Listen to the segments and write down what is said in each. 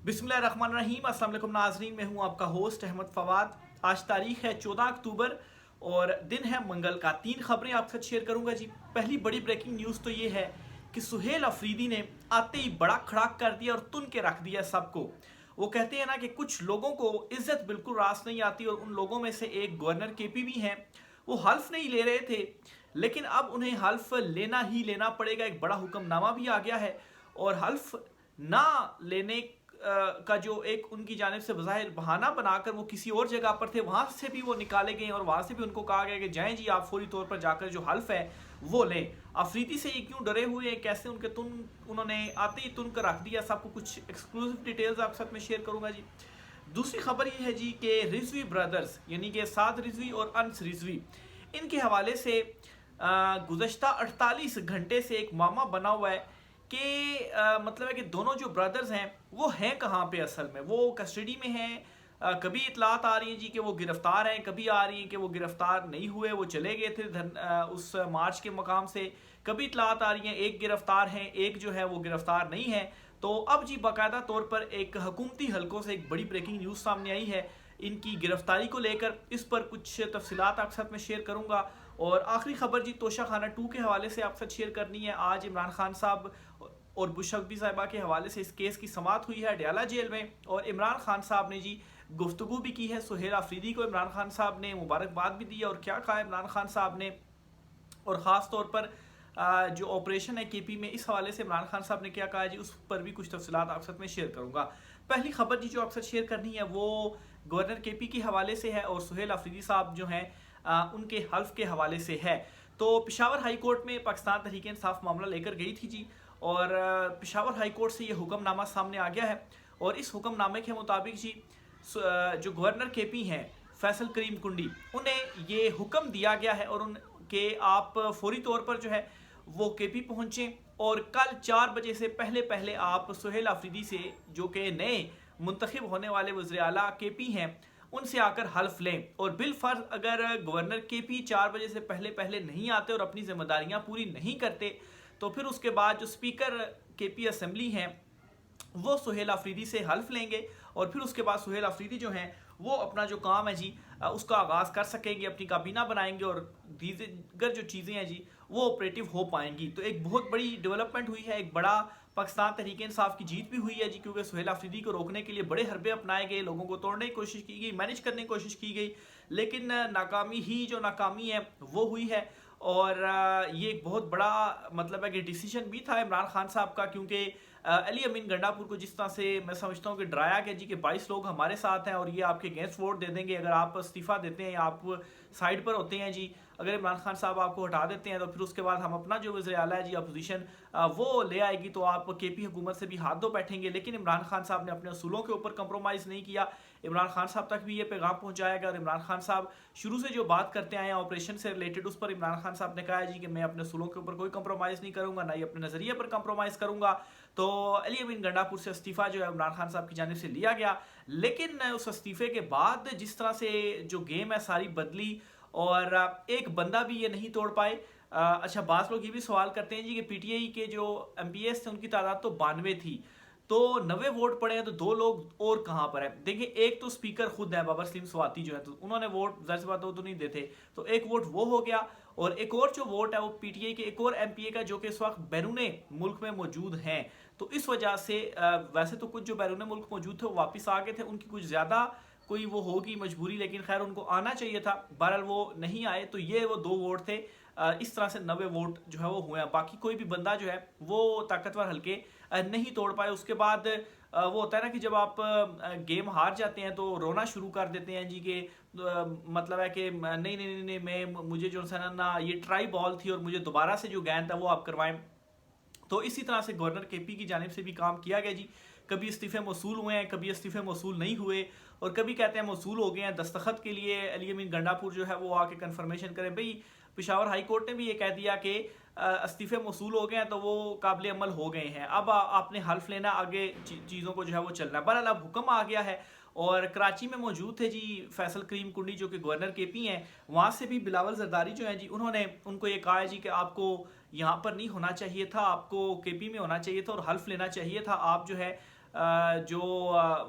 बिस्मिल्लाहिर्रहमानिर्रहीम। अस्सलाम वालेकुम नाज़रीन, मैं हूं आपका होस्ट अहमद फवाद। आज तारीख है 14 अक्टूबर और दिन है मंगल का। 3 खबरें आपके साथ शेयर करूंगा जी। पहली बड़ी ब्रेकिंग न्यूज़ तो ये है कि सुहेल अफरीदी ने आते ही बड़ा खड़ाक कर दिया और तुन के रख दिया सबको। वो कहते हैं ना कि कुछ लोगों को इज्जत बिल्कुल रास नहीं आती और उन लोगों में से एक गवर्नर केपी भी हैं। वो हल्फ नहीं ले रहे थे, लेकिन अब उन्हें हल्फ लेना ही लेना पड़ेगा। एक बड़ा हुक्मनामा भी आ गया है और हल्फ ना लेने का जो एक उनकी जानिब से बज़ाहिर बहाना बनाकर वो किसी और जगह पर थे, वहाँ से भी वो निकाले गए और वहाँ से भी उनको कहा गया कि जाएं जी, आप फौरी तौर पर जाकर जो हल्फ है वो लें। अफरीदी से ये क्यों डरे हुए हैं, कैसे उनके उन्होंने आते ही तुन कर रख दिया, सबको कुछ एक्सक्लूसिव डिटेल्स आपके साथ में शेयर करूंगा जी। दूसरी खबर ये है जी कि रिजवी ब्रदर्स यानी कि साद रिजवी और अंस रिजवी, इनके हवाले से गुज़श्ता 48 घंटे से एक मामा बना हुआ है कि मतलब है कि दोनों जो ब्रदर्स हैं वो हैं कहाँ पे, असल में वो कस्टडी में हैं। कभी इतलात आ रही हैं जी कि वो गिरफ्तार हैं, कभी आ रही हैं कि वो गिरफ्तार नहीं हुए, वो चले गए थे उस मार्च के मकाम से। कभी इतलात आ रही हैं एक गिरफ्तार हैं, एक जो है वो गिरफ्तार नहीं है। तो अब जी बाकायदा तौर पर एक हुकूमती हलकों से एक बड़ी ब्रेकिंग न्यूज़ सामने आई है इनकी गिरफ्तारी को लेकर। इस पर कुछ तफसीलात आपके साथ में शेयर करूंगा। और आखिरी खबर जी तोशा खाना 2 के हवाले से आपके साथ शेयर करनी है। आज इमरान खान साहब और बुशरबी साहिबा के हवाले से इस केस की समाअत हुई है अडयाला जेल में और इमरान खान साहब ने जी गुफ्तगू भी की है। सुहेल अफरीदी को इमरान खान साहब ने मुबारकबाद भी दी है और क्या कहा इमरान खान साहब ने, और ख़ास तौर पर जो ऑपरेशन है केपी में, इस हवाले से इमरान खान साहब ने क्या कहा जी, उस पर भी कुछ तफसीलात आपके साथ में शेयर करूंगा। पहली खबर जी जो आपके साथ शेयर करनी है वो गवर्नर केपी के हवाले से है और सुहेल अफरीदी साहब जो हैं उनके हल्फ के हवाले से है। तो पेशावर हाई कोर्ट में पाकिस्तान तहरीक इंसाफ मामला लेकर गई थी जी और पेशावर हाई कोर्ट से ये हुक्मनामा सामने आ गया है और इस हुक्मनामे के मुताबिक जी जो गवर्नर केपी हैं फैसल करीम कुंडी, उन्हें ये हुक्म दिया गया है और उनके आप फौरी तौर पर जो है वो केपी पहुंचे और कल 4 बजे से पहले पहले आप सुहेल अफरीदी से, जो कि नए मुंतखब होने वाले वज़ीर आला केपी हैं, उनसे आकर हल्फ लें। और बिलफर्ज अगर गवर्नर केपी 4 बजे से पहले पहले नहीं आते और अपनी जिम्मेदारियां पूरी नहीं करते तो फिर उसके बाद जो स्पीकर केपी असेंबली हैं वो सुहेल अफरीदी से हल्फ लेंगे और फिर उसके बाद सुहेल अफरीदी जो हैं वो अपना जो काम है जी उसका आगाज़ कर सकेंगे, अपनी काबीना बनाएंगे और दीगर जो चीज़ें हैं जी वो ऑपरेटिव हो पाएंगी। तो एक बहुत बड़ी डेवलपमेंट हुई है, एक बड़ा पाकिस्तान तहरीक इंसाफ की जीत भी हुई है जी, क्योंकि सुहेल अफरीदी को रोकने के लिए बड़े हरबे अपनाए गए, लोगों को तोड़ने की कोशिश की गई, मैनेज करने की कोशिश की गई, लेकिन नाकामी ही जो नाकामी है वो हुई है। और ये एक बहुत बड़ा मतलब है कि डिसीजन भी था इमरान खान साहब का, क्योंकि अली अमीन गंडापुर को जिस तरह से मैं समझता हूँ कि डराया गया जी कि 22 लोग हमारे साथ हैं और ये आपके अगेंस्ट वोट दे देंगे अगर आप इस्तीफ़ा देते हैं या आप साइड पर होते हैं जी, अगर इमरान खान साहब आपको हटा देते हैं तो फिर उसके बाद हम अपना जो वज़ीर आला है जी अपोजिशन वो ले आएगी तो आप केपी हुकूमत से भी हाथ धो बैठेंगे। लेकिन इमरान खान साहब ने अपने असूलों के ऊपर कंप्रोमाइज़ नहीं किया। इमरान खान साहब तक भी ये पैगाम पहुँचाया गया और इमरान खान साहब शुरू से जो बात करते आए हैं ऑपरेशन से रिलेटेड, उस पर इमरान खान साहब ने कहा है जी कि मैं अपने असूलों के ऊपर कोई कंप्रोमाइज़ नहीं करूँगा, ना ही अपने नज़रिए पर कंप्रोमाइज़ करूँगा। तो अली अमीन गंडापुर से इस्तीफ़ा जो है इमरान खान साहब की जानिब से लिया गया, लेकिन उस इस्तीफ़े के बाद जिस तरह से जो गेम है सारी बदली और एक बंदा भी ये नहीं तोड़ पाए। अच्छा, बात लोग ये भी सवाल करते हैं जी कि पीटीआई के जो एमपीएस थे उनकी तादाद तो 92 थी, तो 90 वोट पड़े हैं तो 2 लोग और कहाँ पर है। देखिए, एक तो स्पीकर खुद है बाबर सलीम स्वाति जो है, तो उन्होंने वोट जाहिर सी बात वो तो नहीं देते, तो एक वोट वो हो गया। और एक और जो वोट है वो पीटीआई के एक और एमपीए का जो कि इस वक्त बैरूने मुल्क में मौजूद हैं, तो इस वजह से वैसे तो कुछ जो बैरूने मुल्क मौजूद थे वो वापस आ गए थे, उनकी कुछ ज़्यादा कोई वो होगी मजबूरी, लेकिन खैर उनको आना चाहिए था, बहरहाल वो नहीं आए, तो ये वो 2 वोट थे। इस तरह से 90 वोट जो है वो हुए हैं। बाकी कोई भी बंदा जो है वो ताकतवर हल्के नहीं तोड़ पाए। उसके बाद वो होता है ना कि जब आप गेम हार जाते हैं तो रोना शुरू कर देते हैं जी कि मतलब है कि नहीं नहीं नहीं, मैं मुझे जो है ना ये ट्राई बॉल थी और मुझे दोबारा से जो गेंद था वो आप करवाएं। तो इसी तरह से गवर्नर केपी की जानिब से भी काम किया गया जी, कभी इस्तीफ़े मौसूल हुए हैं, कभी इस्तीफ़े मौसूल नहीं हुए, और कभी कहते हैं मौसूल हो गए हैं। दस्तखत के लिए अली अमीन गंडापुर जो है वो आके कन्फर्मेशन करें। भाई पेशावर हाई कोर्ट ने भी ये कह दिया कि इस्तीफ़े मौसूल हो गए हैं तो वो काबिल अमल हो गए हैं, अब आपने हल्फ लेना, आगे चीज़ों को जो है वो चलना है। बहरहाल अब हुक्म आ गया है और कराची में मौजूद थे जी फैसल करीम कुंडी जो कि गवर्नर केपी हैं, वहाँ से भी बिलावल जरदारी जो है जी उन्होंने उनको ये कहा है जी कि आपको यहाँ पर नहीं होना चाहिए था, आपको केपी में होना चाहिए था और हल्फ लेना चाहिए था। आप जो है जो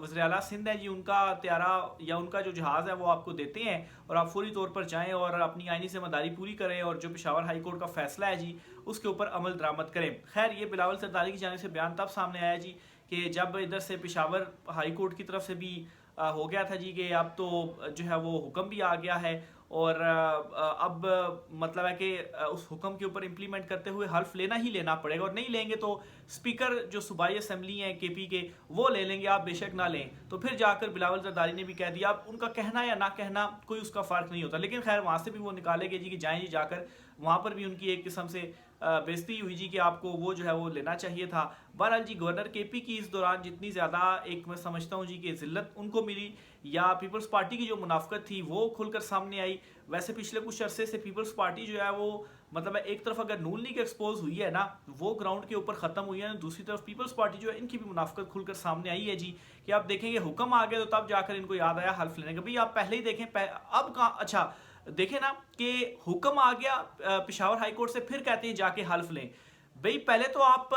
वज़ीर आला सिंध है जी उनका त्यारा या उनका जो जहाज़ है वो आपको देते हैं और आप फौरी तौर पर जाएं और अपनी आईनी ज़िम्मेदारी पूरी करें और जो पेशावर हाई कोर्ट का फैसला है जी उसके ऊपर अमल दरामद करें। खैर ये बिलावल सरदारी की जानिब से बयान तब सामने आया जी कि जब इधर से पेशावर हाई कोर्ट की तरफ से भी हो गया था जी कि अब तो जो है वो हुक्म भी आ गया है और अब मतलब है कि उस हुक्म के ऊपर इम्प्लीमेंट करते हुए हल्फ लेना ही लेना पड़ेगा और नहीं लेंगे तो स्पीकर जो सूबाई असम्बली हैं केपी के वो ले लेंगे, आप बेशक ना लें। तो फिर जाकर बिलावल जरदारी ने भी कह दिया, अब उनका कहना या ना कहना कोई उसका फ़र्क नहीं होता, लेकिन खैर वहाँ से भी वो निकाले गए जी कि जाएँ जी जाकर वहाँ पर भी उनकी एक किस्म से बेइज्जती हुई जी कि आपको वो जो है वो लेना चाहिए था। बहरहाल जी गवर्नर केपी की इस दौरान जितनी ज़्यादा एक मैं समझता हूँ जी कि ज़िल्लत उनको मिली या पीपल्स पार्टी की जो मुनाफकत थी वो खुलकर सामने आई। वैसे पिछले कुछ अरसे से पीपल्स पार्टी जो है वो मतलब एक तरफ अगर नून लीग एक्सपोज हुई है ना वो ग्राउंड के ऊपर ख़त्म हुई है, दूसरी तरफ पीपल्स पार्टी जो है इनकी भी मुनाफकत खुलकर सामने आई है जी कि आप देखेंगे हुक्म आ गया तो तब जाकर इनको याद आया हल्फ लेने का। भाई आप पहले ही देखें अब कहाँ, अच्छा देखें ना कि हुक्म आ गया पेशावर हाई कोर्ट से, फिर कहते हैं जाके हल्फ लें। भाई पहले तो आप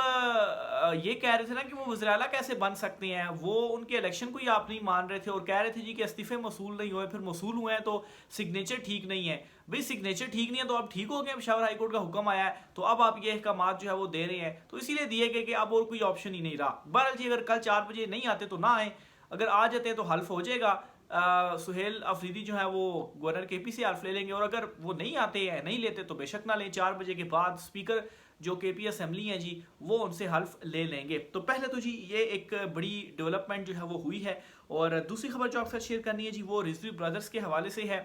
ये कह रहे थे ना कि वो वज़ीर आला कैसे बन सकते हैं, वो उनके इलेक्शन को ही आप नहीं मान रहे थे और कह रहे थे जी कि इस्तीफे मसूल नहीं हुए, फिर मसूल हुए हैं तो सिग्नेचर ठीक नहीं है। भाई सिग्नेचर ठीक नहीं है तो अब ठीक हो गया, पेशावर हाई कोर्ट का हुक्म आया है तो अब आप ये अहकाम जो है वो दे रहे हैं, तो इसीलिए दिए गए कि अब और कोई ऑप्शन ही नहीं रहा। बहरहाल जी अगर कल 4 बजे नहीं आते तो ना आए, अगर आ जाते हैं तो हल्फ हो जाएगा। सुहेल अफरीदी जो है वो गवर्नर केपी से हल्फ ले लेंगे और अगर वो नहीं आते हैं नहीं लेते तो बेशक ना लें, 4 बजे के बाद स्पीकर जो केपी असेंबली है जी वो उनसे हल्फ ले लेंगे। तो पहले तो जी ये एक बड़ी डेवलपमेंट जो है वो हुई है। और दूसरी खबर जो आपके साथ शेयर करनी है जी वो रिजवी ब्रदर्स के हवाले से है।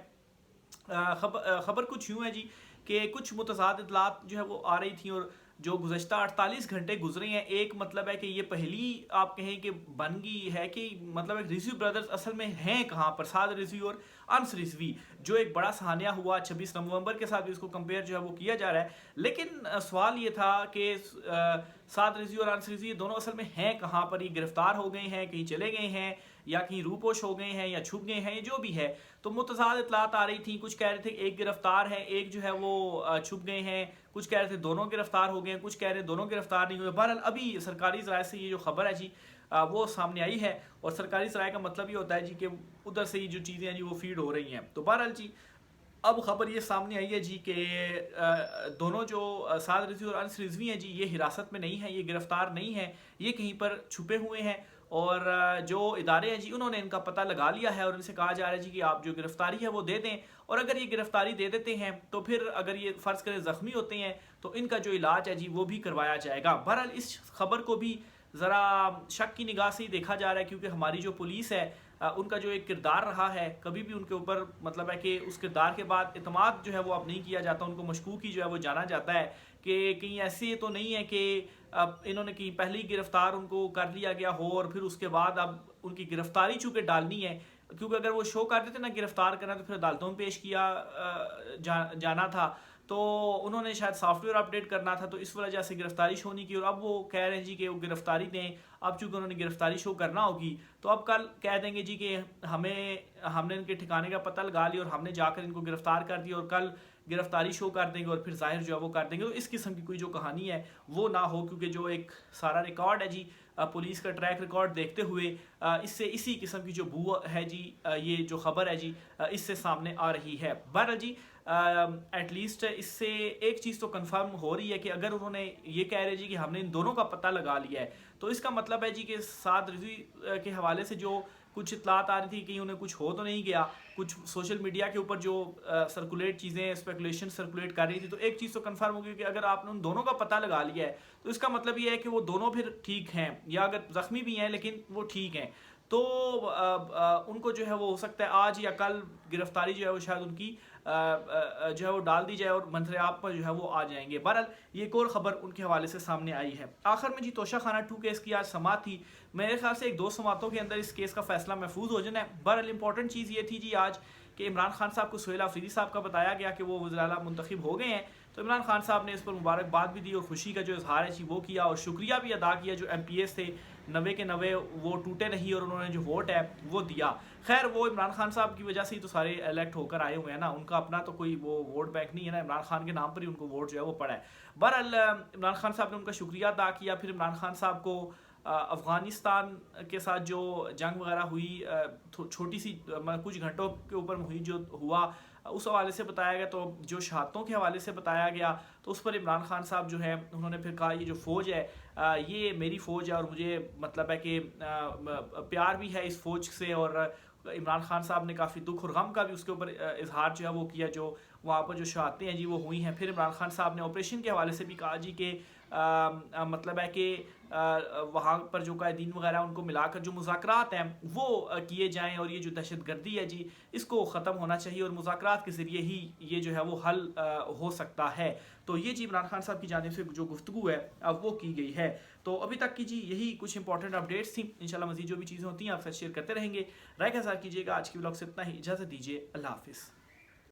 खबर कुछ यूँ है जी कि कुछ मुतज़ाद इतलात जो है वो आ रही थी और जो गुज़श्ता 48 घंटे गुजरे हैं, एक मतलब है कि ये पहली आप कहें कि बन गई है कि मतलब रिजवी ब्रदर्स असल में हैं कहाँ पर, साद रिजवी और अंस रिजवी, जो एक बड़ा सहानिया हुआ 26 नवंबर के साथ भी इसको कंपेयर जो है वो किया जा रहा है। लेकिन सवाल ये था कि साद रिजवी और अंस रिजवी दोनों असल में हैं कहाँ पर, ये गिरफ्तार हो गए हैं, कहीं चले गए हैं या कहीं रूपोश हो गए हैं या छुप गए हैं, जो भी है। तो मुतज़ाद इतलात आ रही थी, कुछ कह रहे थे एक गिरफ्तार है, एक जो है वो छुप गए हैं, कुछ कह रहे थे दोनों गिरफ्तार हो गए, कुछ कह रहे दोनों गिरफ्तार नहीं हुए। बहरहाल अभी सरकारी ज़राए से ये जो खबर है जी वो सामने आई है और सरकारी ज़राए का मतलब ये होता है जी कि उधर से ही जो चीज़ें हैं जी वो फीड हो रही हैं। तो बहरहाल जी अब खबर ये सामने आई है जी कि दोनों जो साद रिजवी और अंस रिजवी हैं जी ये हिरासत में नहीं है, ये गिरफ्तार नहीं है, ये कहीं पर छुपे हुए हैं और जो इदारे हैं जी उन्होंने इनका पता लगा लिया है और इनसे कहा जा रहा है जी कि आप जो गिरफ्तारी है वो दे दें। और अगर ये गिरफ्तारी दे देते हैं तो फिर अगर ये फ़र्ज़ करें ज़ख्मी होते हैं तो इनका जो इलाज है जी वो भी करवाया जाएगा। बहरहाल इस खबर को भी ज़रा शक की निगाह से ही देखा जा रहा है क्योंकि हमारी जो पुलिस है उनका जो एक किरदार रहा है कभी भी उनके ऊपर मतलब है कि उस किरदार के बाद इत्माद जो है वो अब नहीं किया जाता, उनको मशकूकी जो है वो जाना जाता है कि कहीं ऐसे तो नहीं है कि अब इन्होंने कहीं पहले ही गिरफ्तार उनको कर लिया गया हो और फिर उसके बाद अब उनकी गिरफ्तारी चूँकि डालनी है, क्योंकि अगर वो शो कर देते ना गिरफ्तार करना तो फिर अदालतों में पेश किया जाना था, तो उन्होंने शायद सॉफ्टवेयर अपडेट करना था, तो इस वजह से गिरफ्तारी शो नहीं की और अब वो कह रहे हैं जी कि वो गिरफ्तारी दें। अब चूँकि उन्होंने गिरफ्तारी शो करना होगी तो अब कल कह देंगे जी कि हमने इनके ठिकाने का पता लगा लिया और हमने जाकर इनको गिरफ्तार कर दिया और कल गिरफ्तारी शो कर देंगे और फिर जाहिर जो है वो कर देंगे। तो इस किस्म की कोई जो कहानी है वो ना हो, क्योंकि जो एक सारा रिकॉर्ड है जी पुलिस का ट्रैक रिकॉर्ड देखते हुए इससे इसी किस्म की जो बू है जी ये जो खबर है जी इससे सामने आ रही है। बहरहाल जी एटलीस्ट इससे एक चीज़ तो कंफर्म हो रही है कि अगर उन्होंने ये कह रहे जी कि हमने इन दोनों का पता लगा लिया है तो इसका मतलब है जी कि साद रिजवी के हवाले से जो कुछ इतलात आ रही थी कि उन्हें कुछ हो तो नहीं गया, कुछ सोशल मीडिया के ऊपर जो सर्कुलेट चीज़ें स्पेकुलेशन सर्कुलेट कर रही थी, तो एक चीज़ तो कंफर्म होगी कि अगर आपने उन दोनों का पता लगा लिया है तो इसका मतलब ये है कि वो दोनों फिर ठीक हैं या अगर ज़ख्मी भी हैं लेकिन वो ठीक हैं, तो उनको जो है वो हो सकता है आज या कल गिरफ्तारी जो है वो शायद उनकी जो है वो डाल दी जाए और मंजर आप पर जो है वो आ जाएंगे। बहरहाल ये एक और ख़बर उनके हवाले से सामने आई है। आखिर में जी तोशा खाना 2 केस की आज समाअत थी, मेरे ख्याल से 1-2 समातों के अंदर इस केस का फैसला महफूज हो जाना है। बहरहाल इंपॉर्टेंट चीज़ ये थी जी आज कि इमरान खान साहब को सुहेल अफरीदी साहब का बताया गया कि वो वज़ीर आला मुंतखब हो गए हैं, तो इमरान खान साहब ने इस पर मुबारकबाद भी दी और खुशी का जो इजहार है जी वो किया और शुक्रिया भी अदा किया जो MPs थे 90 के 90 वो टूटे नहीं और उन्होंने जो वोट है वो दिया। खैर वो इमरान खान साहब की वजह से ही तो सारे इलेक्ट होकर आए हुए हैं ना, उनका अपना तो कोई वो वोट बैंक नहीं है ना, इमरान खान के नाम पर ही उनको वोट जो है वो पड़ा है। बहरहाल इमरान खान साहब ने उनका शुक्रिया अदा किया, फिर इमरान खान साहब को अफ़गानिस्तान के साथ जो जंग वगैरह हुई, छोटी सी कुछ घंटों के ऊपर हुई, जो हुआ उस हवाले से बताया गया। तो जो शहादतों के हवाले से बताया गया तो उस पर इमरान खान साहब जो है उन्होंने फिर कहा ये जो फ़ौज है ये मेरी फ़ौज है और मुझे मतलब है कि प्यार भी है इस फ़ौज से। और इमरान खान साहब ने काफ़ी दुख और गम का भी उसके ऊपर इजहार जो है वो किया, जो वहाँ पर जो शहादतें हैं जी वो हुई हैं। फिर इमरान खान साहब ने ऑपरेशन के हवाले से भी कहा जी कि मतलब है कि वहाँ पर जो कायदीन वगैरह उनको मिलाकर जो मुज़ाकरात हैं वो किए जाएं और ये जो दहशतगर्दी है जी इसको ख़त्म होना चाहिए और मुज़ाकरात के ज़रिए ही ये जो है वो हल हो सकता है। तो ये जी इमरान खान साहब की जानिब से जो गुफ्तगू है अब वो की गई है। तो अभी तक की जी यही कुछ इंपॉर्टेंट अपडेट्स थी। इंशाल्लाह मज़ीद जो भी चीज़ें होती हैं आपसे शेयर करते रहेंगे। राय का साथ कीजिएगा। आज की व्लॉग से इतना ही, इजाज़त दीजिए, अल्लाह हाफिज़।